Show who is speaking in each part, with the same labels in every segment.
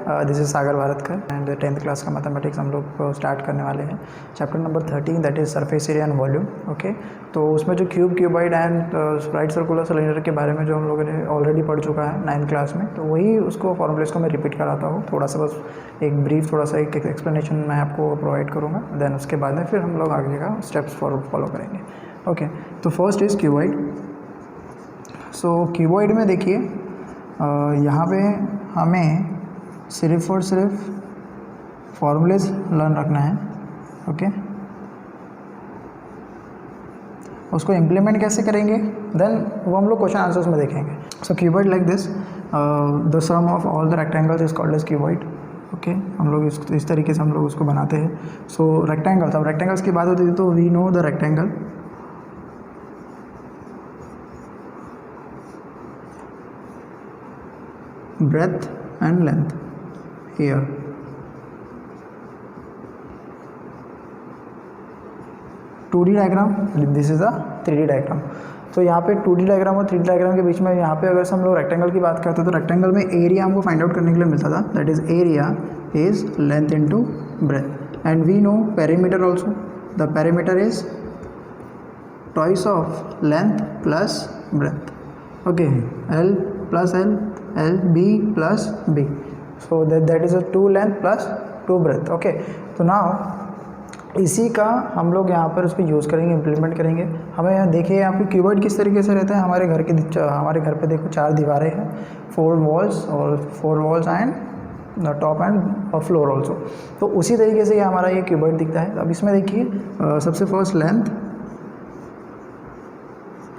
Speaker 1: This is Sagar Bharatkar and 10th class का mathematics हम लोग स्टार्ट करने वाले हैं। Chapter number 13 that is surface area and volume. Okay, तो उसमें जो cuboid and right circular cylinder के बारे में जो हम लोगों ने ऑलरेडी पढ़ चुका है 9th क्लास में, तो वही उसको फॉर्मूलेस को मैं रिपीट कराता हूँ। थोड़ा सा बस एक ब्रीफ थोड़ा सा एक एक्सप्लेनेशन मैं आपको प्रोवाइड करूँगा, देन उसके बाद में फिर हम लोग आगे का स्टेप्स फॉलो करेंगे। ओके, तो first is cuboid. So cuboid में देखिए यहाँ पे हमें सिर्फ और सिर्फ फॉर्मूलेज लर्न रखना है। ओके, उसको इम्प्लीमेंट कैसे करेंगे देन वो हम लोग क्वेश्चन आंसर्स में देखेंगे। So cuboid like this, the sum of all the rectangles is called as cuboid. Okay, हम लोग इस तरीके से हम लोग उसको बनाते हैं। सो रेक्टेंगल्स, अब रेक्टेंगल्स की बात होती है तो we know the rectangle breadth and length here. Two D diagram, this is a 3D diagram. तो यहाँ पे 2D डायग्राम और 3D डायग्राम के बीच में यहाँ पे अगर हम लोग रेक्टेंगल की बात करते हैं तो रेक्टेंगल में एरिया हमको फाइंड आउट करने के लिए मिलता था, that is area is length into breadth and we know perimeter also, the perimeter is twice of length plus breadth. Okay, L plus L B plus B, so that is a 2 length plus 2 breadth। Okay, तो now इसी का हम लोग यहाँ पर उसको use करेंगे, implement करेंगे। हमें यहाँ देखिए यहाँ पे क्यूबॉइड किस तरीके से रहता है। हमारे घर पे देखो 4 दीवारें हैं, 4 वॉल्स और 4 walls and top and floor also. तो उसी तरीके से ये हमारा ये क्यूबॉइड दिखता है। अब इसमें देखिए सबसे फर्स्ट लेंथ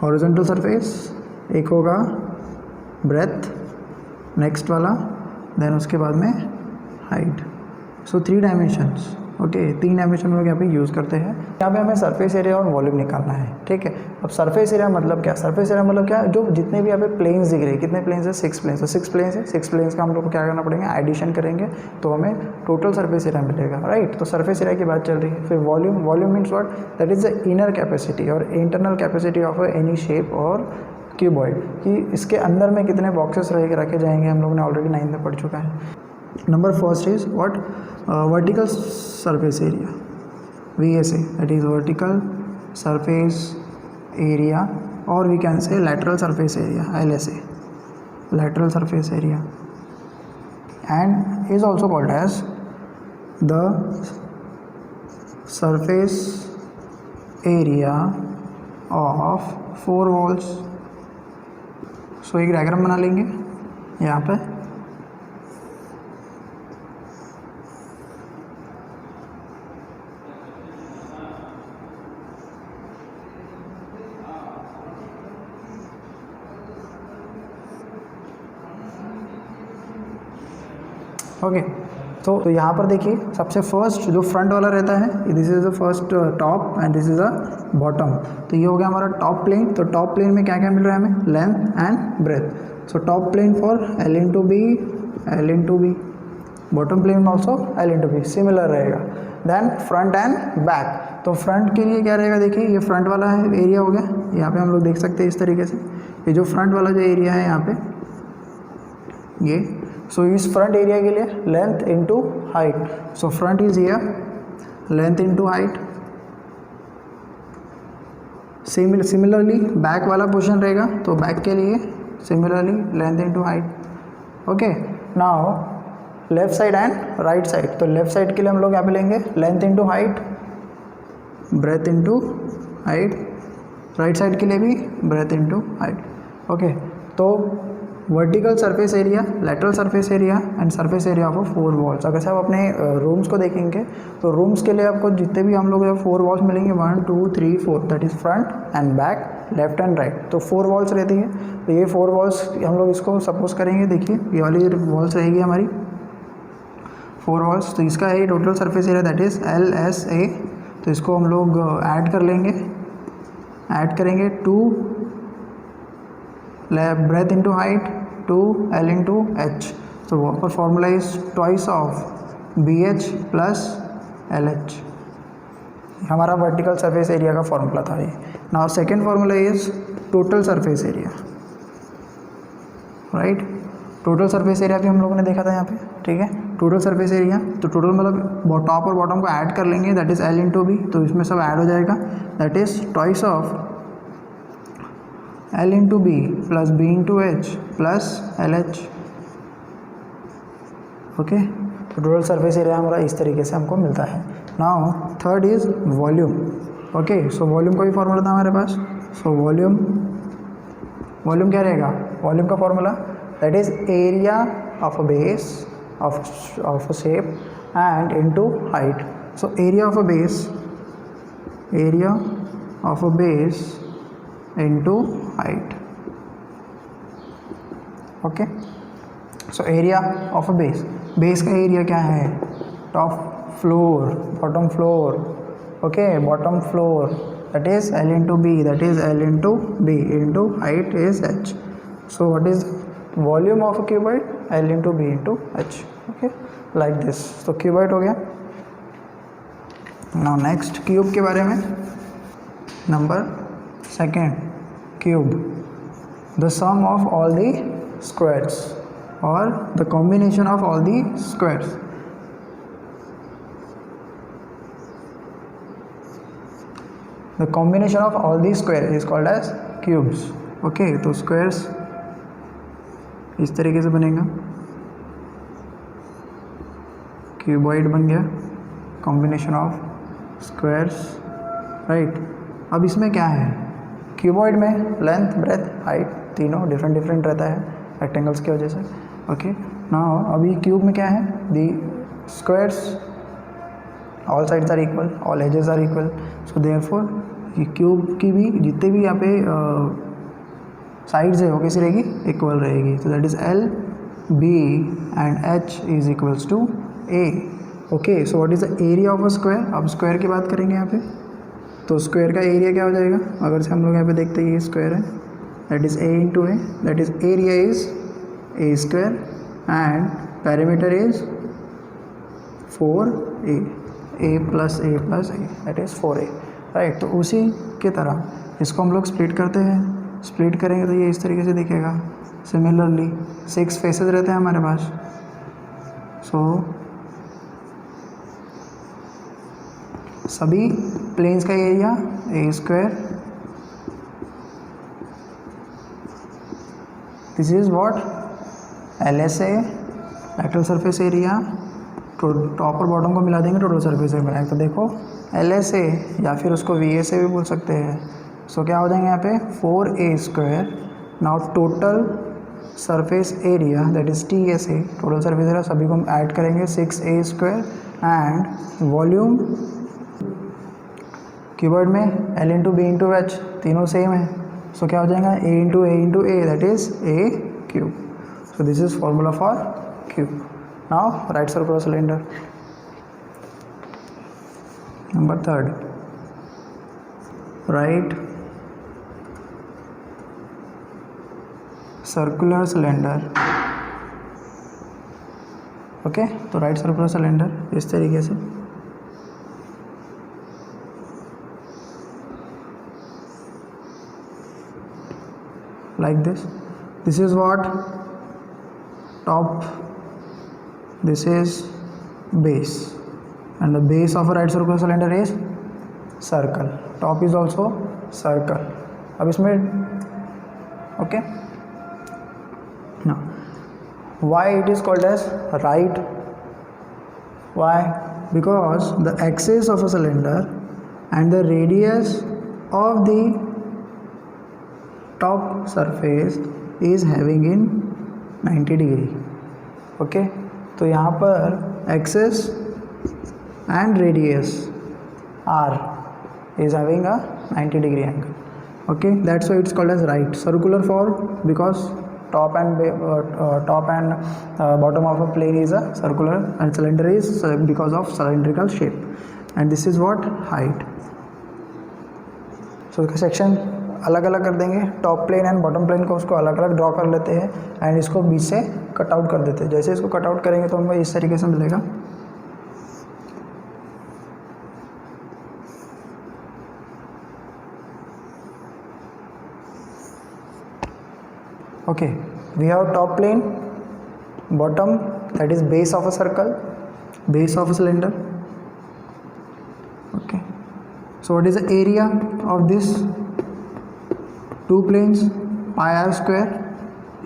Speaker 1: हॉरिजॉन्टल सरफेस, एक होगा ब्रेथ नेक्स्ट वाला, देन उसके बाद में हाइट। सो 3 डायमेंशंस। ओके, 3 डायमेंशन लोग यहाँ पे यूज़ करते हैं। यहाँ पे हमें सरफेस एरिया और वॉल्यूम निकालना है। ठीक है, अब सरफेस एरिया मतलब क्या? सरफेस एरिया मतलब क्या? जो जितने भी यहाँ पे प्लेन्स दिख रहे हैं, कितने प्लेन्स है? 6 प्लेन्स। तो 6 प्लेन्स है, 6 प्लेन्स का हम लोग को क्या करना पड़ेगा? एडिशन करेंगे तो हमें टोटल सरफेस एरिया मिलेगा। राइट, तो सरफेस एरिया की बात चल रही है। फिर volume, volume means what? That is the inner capacity और internal capacity of any shape और क्यूबॉइड, कि इसके अंदर में कितने बॉक्सेस रखे जाएंगे, हम लोगों ने ऑलरेडी 9 में पढ़ चुका है। Number first is what? Vertical surface area, VSA, that is vertical surface area, और we can say lateral surface area, LSA, lateral surface area, and is also called as the surface area of 4 walls. So एक diagram बना लेंगे यहाँ पे। Okay, तो यहाँ पर देखिए सबसे फर्स्ट जो फ्रंट वाला रहता है, this is the first top and this is a bottom. तो ये हो गया हमारा टॉप प्लेन। तो टॉप प्लेन में क्या क्या मिल रहा है हमें? Length and breadth. So top plane for L into B, bottom plane also L into B, similar रहेगा। देन फ्रंट एंड बैक, तो फ्रंट के लिए क्या रहेगा? देखिए ये फ्रंट वाला है एरिया हो गया, यहाँ पे हम लोग देख सकते हैं इस तरीके से। ये जो फ्रंट वाला जो एरिया है यहाँ पे ये, सो इस फ्रंट एरिया के लिए length into height. So front is here, length into height. Similarly back वाला पोर्शन रहेगा, तो बैक के लिए similarly length into height. Okay, now left side and right side. तो लेफ्ट साइड के लिए हम लोग यहाँ पे लेंगे length into height, breadth into height. Right side के लिए भी ब्रेथ इनटू हाइट। ओके, तो vertical surface area, lateral surface area and surface area of 4 walls. अगर से आप अपने रूम्स को देखेंगे तो रूम्स के लिए आपको जितने भी हम लोग 4 वॉल्स मिलेंगे, 1 2 3 4, that is front and back, left and right. तो 4 वॉल्स रहती है। तो ये 4 वॉल्स हम लोग इसको सपोज करेंगे, देखिए ये वाली वॉल्स रहेगी हमारी 4 वॉल्स। तो इसका है total surface area that is LSA। तो इसको हम लोग ऐड कर लेंगे, ऐड करेंगे 2 breadth into height, 2 L into H। तो वहाँ पर formula is twice of BH plus LH। हमारा वर्टिकल सरफेस एरिया का फॉर्मूला था ये। Now second formula is total surface area, right? Total surface area भी हम लोगों ने देखा था यहाँ पे, ठीक है। टोटल सरफेस एरिया, तो टोटल मतलब टॉप और बॉटम को ऐड कर लेंगे, that is L into B, तो इसमें सब ऐड हो जाएगा, that is twice of L into B plus B into H plus LH, okay. तो टोटल सरफेस एरिया हमारा इस तरीके से हमको मिलता है। Now third is volume, okay. So volume का भी फॉर्मूला था हमारे पास। सो वॉल्यूम क्या रहेगा, वॉल्यूम का formula that is area of a base of a shape and into height. So area of a base into height, okay. So area of a base का area क्या है, top floor, bottom floor, okay, bottom floor, that is L into B, that is L into B into height is H. So what is volume of a cuboid, L into B into H, okay, like this. So cuboid हो गया। now next cube के बारे में, number second, cube, the sum of all the squares or the combination of all the squares. The combination of all these squares is called as cubes, okay। तो squares इस तरीके से बनेगा, cuboid बन गया, कॉम्बिनेशन ऑफ स्क्वायर्स, राइट। अब इसमें क्या है, क्यूबॉइड में लेंथ, ब्रेथ, हाइट तीनों डिफरेंट रहता है रेक्टेंगल्स की वजह से, ओके। नाउ अभी क्यूब में क्या है, the squares all sides are equal, all edges are equal, so therefore ये क्यूब की भी जितने भी यहाँ पे साइड्स है वो कैसी रहेगी, इक्वल रहेगी। तो that is L, B and H is equals to A, okay. So what is the area of a square, अब स्क्वायर की बात करेंगे यहाँ पे, तो स्क्वायर का एरिया क्या हो जाएगा, अगर से हम लोग यहाँ पे देखते हैं ये स्क्वायर है, that is A into A, that is area is A square and perimeter is 4A, A plus A that is 4A, right. तो उसी की तरह इसको हम लोग स्प्लिट करते हैं, स्प्लिट करेंगे तो ये इस तरीके से दिखेगा। सिमिलरली 6 फेसेस रहते हैं हमारे पास, सो सभी प्लेन्स का area A square, this is what LSA, lateral surface area, top और बॉटम को मिला देंगे टोटल सरफेस एरिया बनाएंगे, तो देखो LSA या फिर उसको VSA भी बोल सकते हैं। सो क्या हो जाएंगे यहाँ पे 4A square, now total surface area that is TSA, total surface area सभी को हम ऐड करेंगे 6A square and volume keyword में L into B into H तीनों सेम है, सो क्या हो जाएगा A into A that is A cube. So this is formula for cube. Now right circular cylinder, number third, right circular cylinder, okay. तो right circular cylinder इस तरीके से, like this is what top, this is base and the base of a right circular cylinder is circle, top is also circle। अब इसमें okay, now why it is called as right, why, because the axis of a cylinder and the radius of the top surface is having in 90 degree, okay. तो यहाँ पर axis and radius R is having a 90 degree angle, okay. That's why it's called as right circular for, because top and bottom of a plane is a circular and cylinder is because of cylindrical shape, and this is what height। so इसका section अलग अलग कर देंगे, top plane and bottom plane को उसको अलग अलग draw कर लेते हैं एंड इसको बीच से कट आउट कर देते हैं। जैसे इसको कट आउट करेंगे तो हमको इस तरीके से मिलेगा, okay। we have top plane bottom, that is base of a circle, base of a cylinder. Okay, so what is the area of this two planes? Pi r square,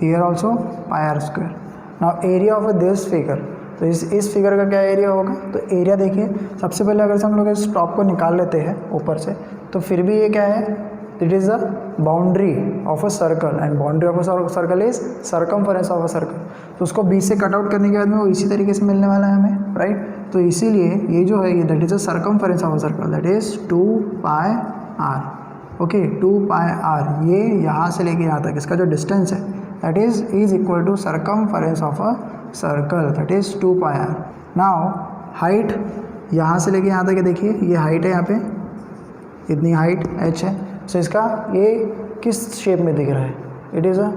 Speaker 1: here also pi r square. Now area of this figure, तो इस figure का क्या area होगा? तो area देखिए, सबसे पहले अगर से हम लोग इस टॉप को निकाल लेते हैं ऊपर से, तो फिर भी ये क्या है? It is the boundary of a circle, and boundary of a circle is circumference of a circle. तो उसको बीच से कट आउट करने के बाद में वो इसी तरीके से मिलने वाला है हमें, राइट? तो इसीलिए ये जो है, that is the circumference of a circle, that is 2 pi R. Okay, 2 pi R, ये यहाँ से लेके यहाँ तक इसका जो डिस्टेंस है, that is equal to circumference of a circle, that is 2 pi R. Now height यहाँ से लेके यहाँ तक है, देखिए ये हाइट है, यहाँ पे इतनी हाइट h है. सो इसका ये किस शेप में दिख रहा है? It is a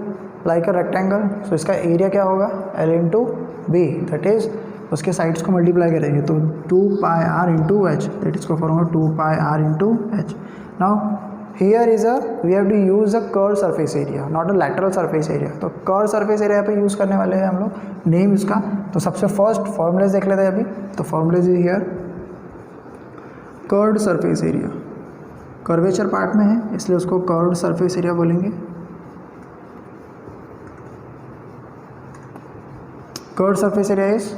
Speaker 1: like a rectangle. So इसका एरिया क्या होगा? L into B, that is उसके साइड्स को मल्टीप्लाई करेंगे तो 2 pi R into H, that is को formula 2 pi R into H. Now here is we have to use a curve surface area, not a lateral surface area. तो curve surface area पे use करने वाले हैं हम लोग name इसका. तो सबसे फर्स्ट फॉर्मूलेज देख लेते हैं अभी. तो formulas is here curved surface area, curvature part में है इसलिए उसको कर्व्ड सरफेस एरिया बोलेंगे. Curved surface area is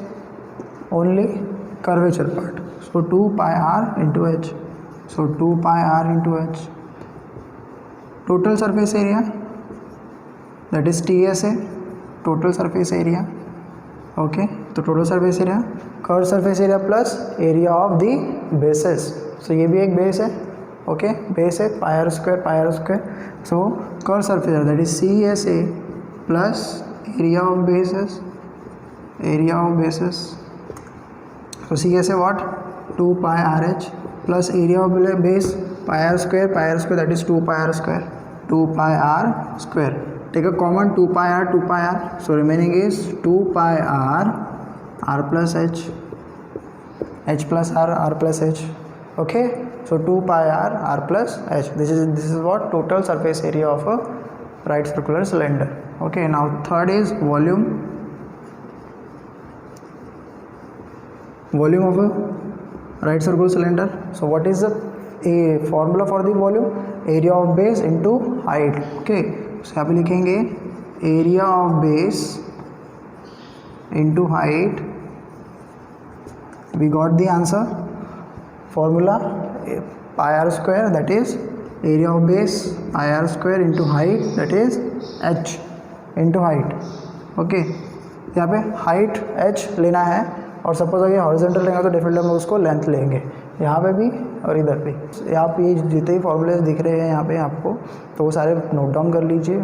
Speaker 1: only curvature part. So 2 pi R into H, so 2 pi R into H. Total surface area, that is TSA, total surface area. Okay, तो total surface area, curve surface area plus area of the bases. So ये भी एक base है. Okay, base है पाई R square. So curve surface area, that is CSA plus area of bases, area of bases. So CSA what? 2 pi RH plus area of base pi r square, that is 2 pi r square, 2 pi r square. Take a common 2 pi r. So remaining is 2 pi r plus h plus r plus h. Okay, so 2 pi r plus h. This is what total surface area of a right circular cylinder. Okay, now third is volume of a right circular cylinder. So what is the formula for the volume? Area of base into height. Okay, so यहाँ पे लिखेंगे area of base into height. We got the answer. Formula pi r square, that is area of base pi r square into height, that is h into height. Okay, यहाँ पे height h लेना है, और suppose अगर horizontal लेंगे तो definitely हम उसको लेंथ लेंगे, यहाँ पे भी और इधर भी. यहाँ पे ये जितने ही फॉर्मूलेज दिख रहे हैं यहाँ पे आपको, तो वो सारे नोट डाउन कर लीजिए.